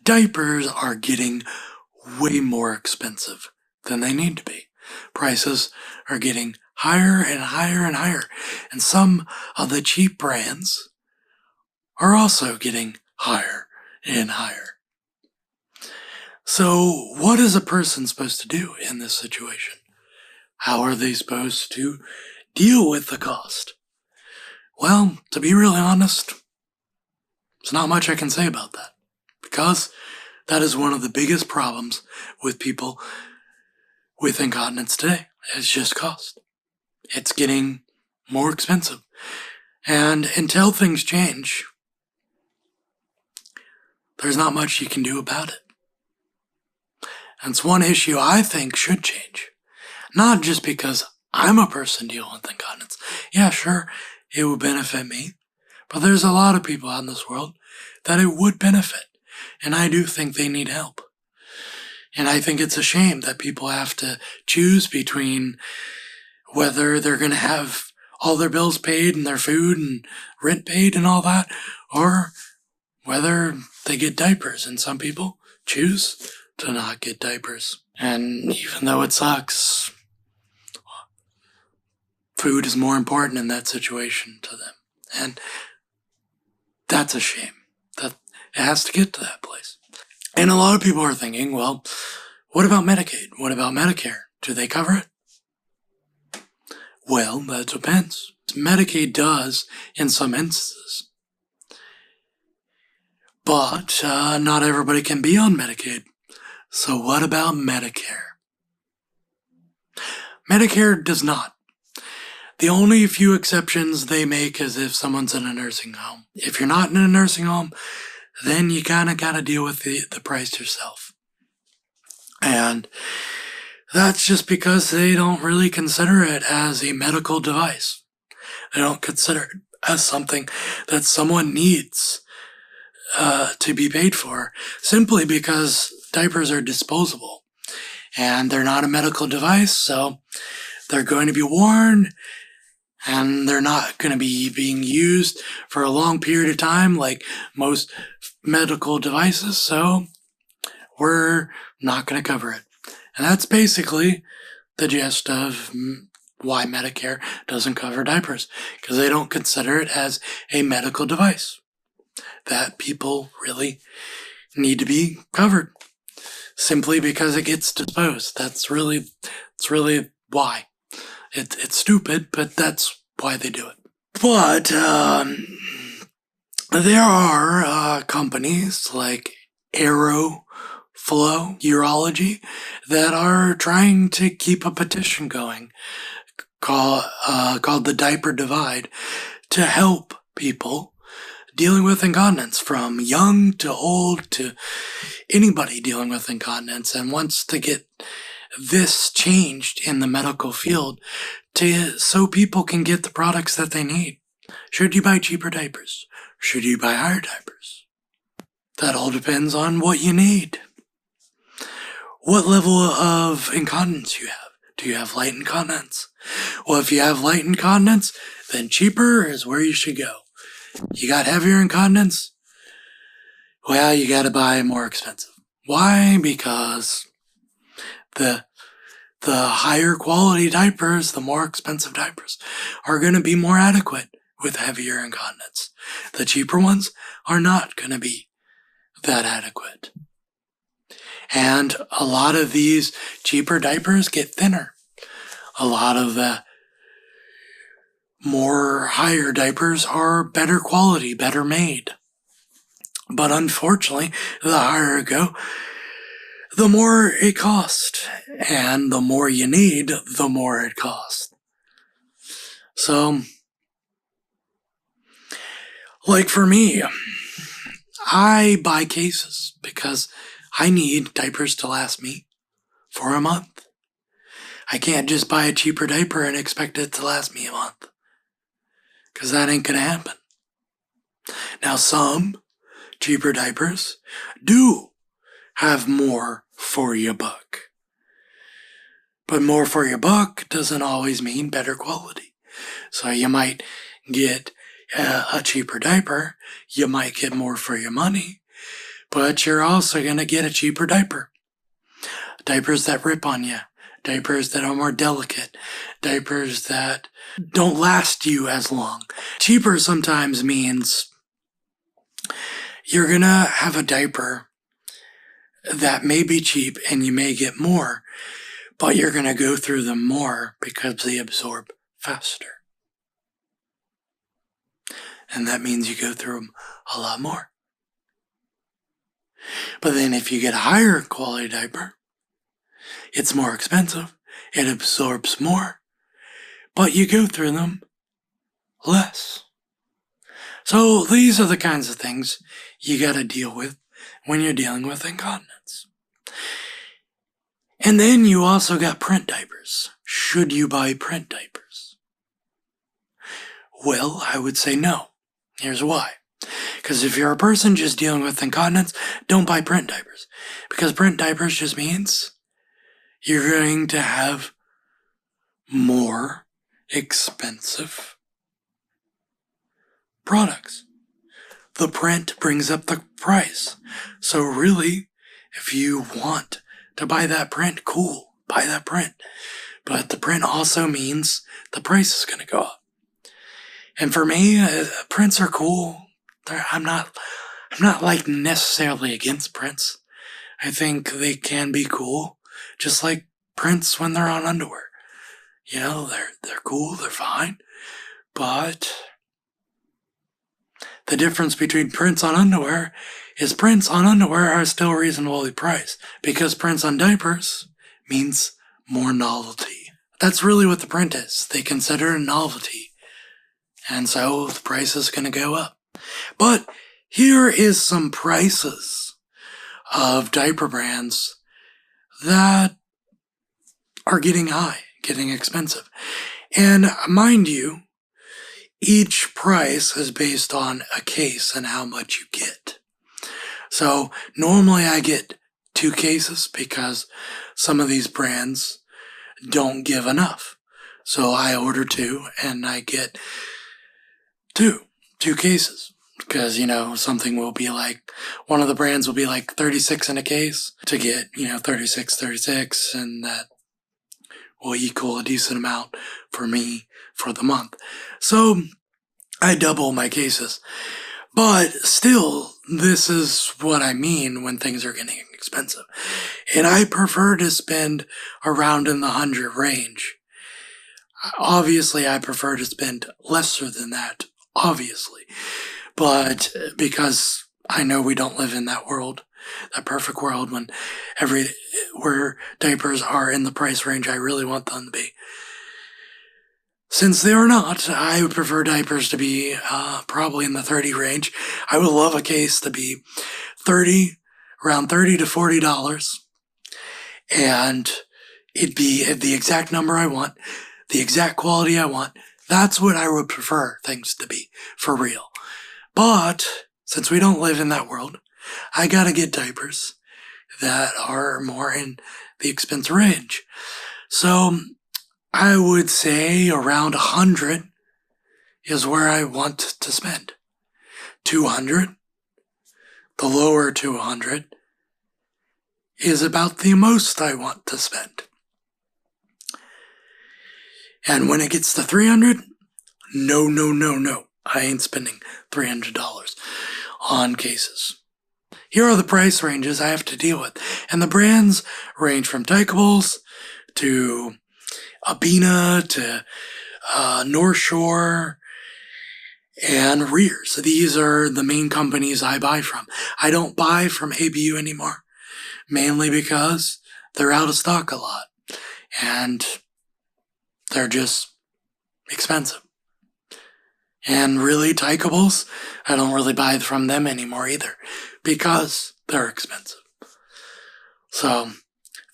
Diapers are getting way more expensive than they need to be. Prices are getting higher and higher and higher, and some of the cheap brands are also getting higher and higher. So what is a person supposed to do in this situation? How are they supposed to deal with the cost? Well, to be really honest, there's not much I can say about that, because that is one of the biggest problems with people with incontinence today. It's just cost. It's getting more expensive. And until things change, there's not much you can do about it. And it's one issue I think should change. Not just because I'm a person dealing with incontinence. Yeah, sure, it would benefit me. But there's a lot of people out in this world that it would benefit. And I do think they need help. And I think it's a shame that people have to choose between whether they're going to have all their bills paid and their food and rent paid and all that, or whether they get diapers. And some people choose to not get diapers. And even though it sucks, food is more important in that situation to them. And that's a shame that it has to get to that place. And a lot of people are thinking, well, what about Medicaid? What about Medicare? Do they cover it? Well, that depends. Medicaid does in some instances. But not everybody can be on Medicaid. So what about Medicare? Medicare does not. The only few exceptions they make is if someone's in a nursing home. If you're not in a nursing home, then you kind of got to deal with the price yourself. And that's just because they don't really consider it as a medical device. They don't consider it as something that someone needs to be paid for, simply because diapers are disposable. And they're not a medical device, so they're going to be worn, and they're not going to be being used for a long period of time like most medical devices, so we're not going to cover it. And that's basically the gist of why Medicare doesn't cover diapers, because they don't consider it as a medical device that people really need to be covered, simply because it gets disposed. That's really why. It's stupid, but that's why they do it. But there are companies like Aeroflow Urology that are trying to keep a petition going called the Diaper Divide to help people dealing with incontinence, from young to old to anybody dealing with incontinence, and wants to get this changed in the medical field so people can get the products that they need. Should you buy cheaper diapers? Should you buy higher diapers? That all depends on what you need. What level of incontinence you have. Do you have light incontinence? Well, if you have light incontinence, then cheaper is where you should go. You got heavier incontinence? Well, you got to buy more expensive. Why? Because the higher quality diapers, the more expensive diapers, are going to be more adequate with heavier incontinence. The cheaper ones are not going to be that adequate. And a lot of these cheaper diapers get thinner. A lot of the more higher diapers are better quality, better made. But unfortunately, the higher it go, the more it costs. And the more you need, the more it costs. So, like for me, I buy cases because I need diapers to last me for a month. I can't just buy a cheaper diaper and expect it to last me a month, because that ain't gonna happen. Now, some cheaper diapers do have more for your buck. But more for your buck doesn't always mean better quality. So you might get a cheaper diaper, you might get more for your money, but you're also going to get a cheaper diaper. Diapers that rip on you. Diapers that are more delicate. Diapers that don't last you as long. Cheaper sometimes means you're going to have a diaper that may be cheap and you may get more, but you're going to go through them more because they absorb faster. And that means you go through them a lot more. But then if you get a higher quality diaper, it's more expensive, it absorbs more, but you go through them less. So these are the kinds of things you got to deal with when you're dealing with incontinence. And then you also got print diapers. Should you buy print diapers? Well, I would say no. Here's why. Because if you're a person just dealing with incontinence, don't buy print diapers. Because print diapers just means you're going to have more expensive products. The print brings up the price. So really, if you want to buy that print, cool, buy that print. But the print also means the price is going to go up. And for me, prints are cool. I'm not like necessarily against prints. I think they can be cool, just like prints when they're on underwear. You know, they're cool, they're fine. But the difference between prints on underwear is prints on underwear are still reasonably priced, because prints on diapers means more novelty. That's really what the print is. They consider it a novelty. And so the price is going to go up. But here is some prices of diaper brands that are getting high, getting expensive. And mind you, each price is based on a case and how much you get. So normally I get 2 cases because some of these brands don't give enough. So I order 2 and I get 2 cases. Because, you know, something will be like, one of the brands will be like 36 in a case to get, 36, and that will equal a decent amount for me for the month. So I double my cases. But still, this is what I mean when things are getting expensive. And I prefer to spend around in the 100 range. Obviously, I prefer to spend lesser than that, obviously. But because I know we don't live in that world, that perfect world where diapers are in the price range I really want them to be. Since they are not, I would prefer diapers to be probably in the 30 range. I would love a case to be around $30 to $40, and it'd be the exact number I want, the exact quality I want. That's what I would prefer things to be, for real. But since we don't live in that world, I gotta get diapers that are more in the expense range. So I would say around 100 is where I want to spend. 200, the lower 200, is about the most I want to spend. And when it gets to 300, no. I ain't spending $300 on cases. Here are the price ranges I have to deal with. And the brands range from Diaper to Abena to North Shore and Rears. These are the main companies I buy from. I don't buy from ABU anymore, mainly because they're out of stock a lot. And they're just expensive. And really, Diapers, I don't really buy from them anymore either, because they're expensive. So,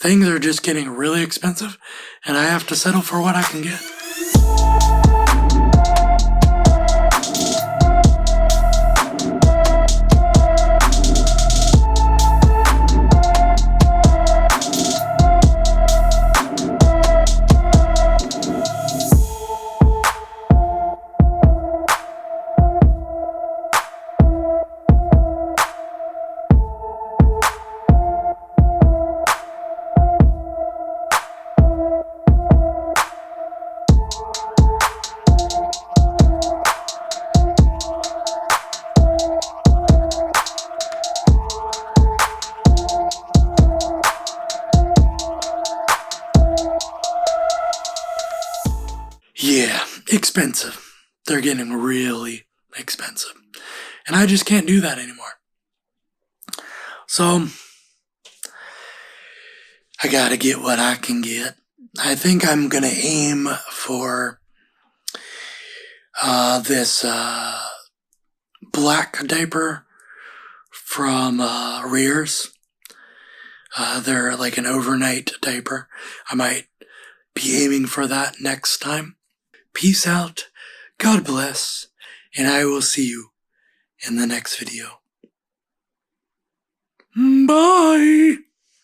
things are just getting really expensive, and I have to settle for what I can get. expensive. They're getting really expensive. And I just can't do that anymore. So, I gotta get what I can get. I think I'm gonna aim for this black diaper from Rears. They're like an overnight diaper. I might be aiming for that next time. Peace out, God bless, and I will see you in the next video. Bye!